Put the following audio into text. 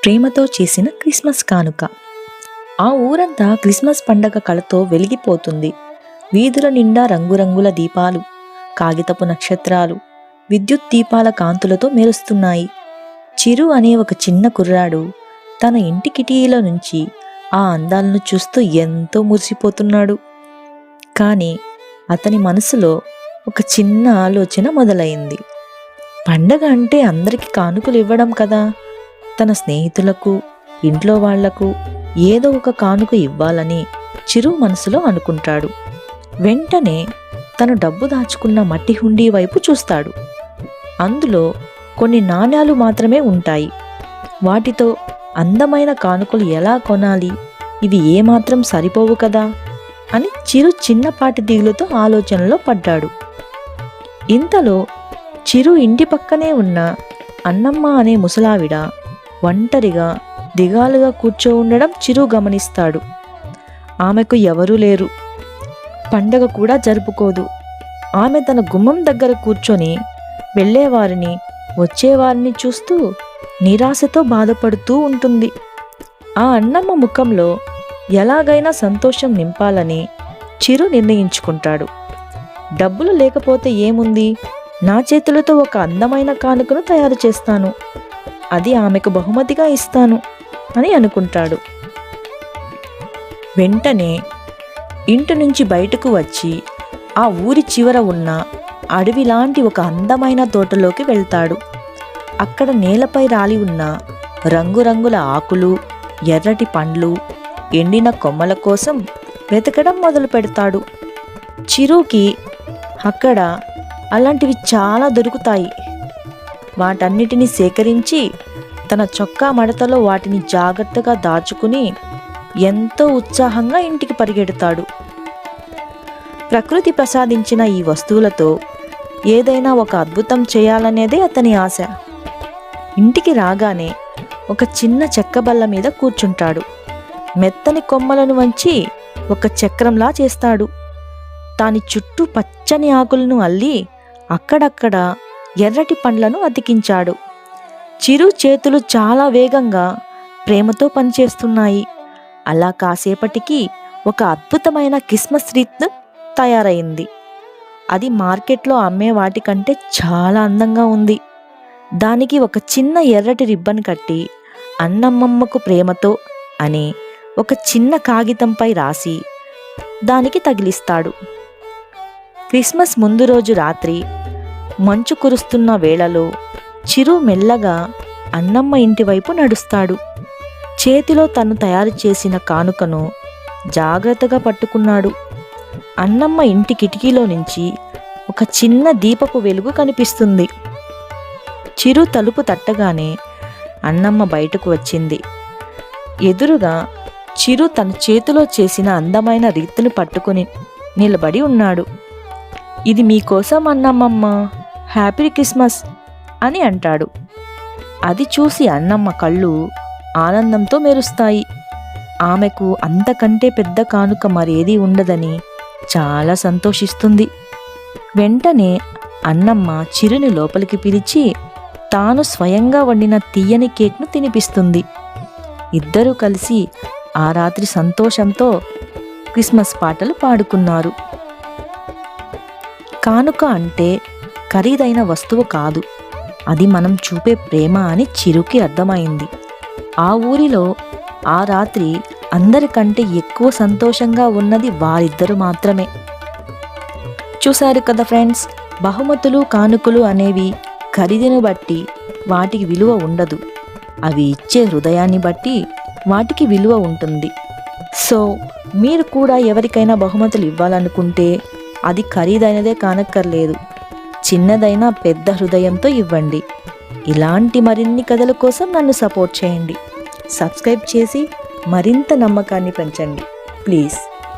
ప్రేమతో చేసిన క్రిస్మస్ కానుక. ఆ ఊరంతా క్రిస్మస్ పండగ కళతో వెలిగిపోతుంది. వీధుల నిండా రంగురంగుల దీపాలు, కాగితపు నక్షత్రాలు, విద్యుత్ దీపాల కాంతులతో మెరుస్తున్నాయి. చిరు అనే ఒక చిన్న కుర్రాడు తన ఇంటి కిటికీలో నుంచి ఆ అందాలను చూస్తూ ఎంతో మురిసిపోతున్నాడు. కానీ అతని మనసులో ఒక చిన్న ఆలోచన మొదలైంది. పండగ అంటే అందరికీ కానుకలు ఇవ్వడం కదా. తన స్నేహితులకు, ఇంట్లో వాళ్లకు ఏదో ఒక కానుక ఇవ్వాలని చిరు మనసులో అనుకుంటాడు. వెంటనే తను డబ్బు దాచుకున్న మట్టి హుండీ వైపు చూస్తాడు. అందులో కొన్ని నాణ్యాలు మాత్రమే ఉంటాయి. వాటితో అందమైన కానుకలు ఎలా కొనాలి, ఇవి ఏమాత్రం సరిపోవు కదా అని చిరు చిన్నపాటి దిగులుతో ఆలోచనలో పడ్డాడు. ఇంతలో చిరు ఇంటి పక్కనే ఉన్న అన్నమ్మ అనే ముసలావిడ ఒంటరిగా దిగాలుగా కూర్చో ఉండడం చిరు గమనిస్తాడు. ఆమెకు ఎవరూ లేరు, పండగ కూడా జరుపుకోదు. ఆమె తన గుమ్మం దగ్గర కూర్చొని వెళ్ళేవారిని వచ్చేవారిని చూస్తూ నిరాశతో బాధపడుతూ ఉంటుంది. ఆ అన్నమ్మ ముఖంలో ఎలాగైనా సంతోషం నింపాలని చిరు నిర్ణయించుకుంటాడు. డబ్బులు లేకపోతే ఏముంది, నా చేతులతో ఒక అందమైన కానుకను తయారు చేస్తాను, అది ఆమెకు బహుమతిగా ఇస్తాను అని అనుకుంటాడు. వెంటనే ఇంటి నుంచి బయటకు వచ్చి ఆ ఊరి చివర ఉన్న అడవిలాంటి ఒక అందమైన తోటలోకి వెళ్తాడు. అక్కడ నేలపై రాలి ఉన్న రంగురంగుల ఆకులు, ఎర్రటి పండ్లు, ఎండిన కొమ్మల కోసం వెతకడం మొదలు పెడతాడు. చిరుకి అక్కడ అలాంటివి చాలా దొరుకుతాయి. వాటన్నిటిని సేకరించి తన చొక్కా మడతలో వాటిని జాగ్రత్తగా దాచుకుని ఎంతో ఉత్సాహంగా ఇంటికి పరిగెడతాడు. ప్రకృతి ప్రసాదించిన ఈ వస్తువులతో ఏదైనా ఒక అద్భుతం చేయాలనేదే అతని ఆశ. ఇంటికి రాగానే ఒక చిన్న చెక్క బల్ల మీద కూర్చుంటాడు. మెత్తని కొమ్మలను వంచి ఒక చక్రంలా చేస్తాడు. దాని చుట్టూ పచ్చని ఆకులను అల్లి అక్కడక్కడ ఎర్రటి పండ్లను అతికించాడు. చిరు చేతులు చాలా వేగంగా ప్రేమతో పనిచేస్తున్నాయి. అలా కాసేపటికి ఒక అద్భుతమైన క్రిస్మస్ రీత్ తయారైంది. అది మార్కెట్లో అమ్మే వాటికంటే చాలా అందంగా ఉంది. దానికి ఒక చిన్న ఎర్రటి రిబ్బన్ కట్టి అన్నమ్మమ్మకు ప్రేమతో అని ఒక చిన్న కాగితంపై రాసి దానికి తగిలిస్తాడు. క్రిస్మస్ ముందు రోజు రాత్రి మంచు కురుస్తున్న వేళలో చిరు మెల్లగా అన్నమ్మ ఇంటి వైపు నడుస్తాడు. చేతిలో తను తయారు చేసిన కానుకను జాగ్రత్తగా పట్టుకున్నాడు. అన్నమ్మ ఇంటి కిటికీలో నుంచి ఒక చిన్న దీపపు వెలుగు కనిపిస్తుంది. చిరు తలుపు తట్టగానే అన్నమ్మ బయటకు వచ్చింది. ఎదురుగా చిరు తన చేతిలో చేసిన అందమైన రీతిని పట్టుకుని నిలబడి ఉన్నాడు. ఇది మీకోసం అన్నమ్మమ్మ, హ్యాపీ క్రిస్మస్ అని అంటాడు. అది చూసి అన్నమ్మ కళ్ళు ఆనందంతో మెరుస్తాయి. ఆమెకు అంతకంటే పెద్ద కానుక మరేదీ ఉండదని చాలా సంతోషిస్తుంది. వెంటనే అన్నమ్మ చిరుని లోపలికి పిలిచి తాను స్వయంగా వండిన తీయని కేక్ను తినిపిస్తుంది. ఇద్దరూ కలిసి ఆ రాత్రి సంతోషంతో క్రిస్మస్ పాటలు పాడుకున్నారు. కానుక అంటే ఖరీదైన వస్తువు కాదు, అది మనం చూపే ప్రేమ అని చిరుకి అర్థమైంది. ఆ ఊరిలో ఆ రాత్రి అందరికంటే ఎక్కువ సంతోషంగా ఉన్నది వారిద్దరు మాత్రమే. చూశారు కదా ఫ్రెండ్స్, బహుమతులు కానుకలు అనేవి ఖరీదును బట్టి వాటికి విలువ ఉండదు, అవి ఇచ్చే హృదయాన్ని బట్టి వాటికి విలువ ఉంటుంది. సో మీరు కూడా ఎవరికైనా బహుమతులు ఇవ్వాలనుకుంటే అది ఖరీదైనదే కానక్కర్లేదు, చిన్నదైనా పెద్ద హృదయంతో ఇవ్వండి. ఇలాంటి మరిన్ని కథల కోసం నన్ను సపోర్ట్ చేయండి. సబ్స్క్రైబ్ చేసి మరింత నమ్మకాన్ని పెంచండి ప్లీజ్.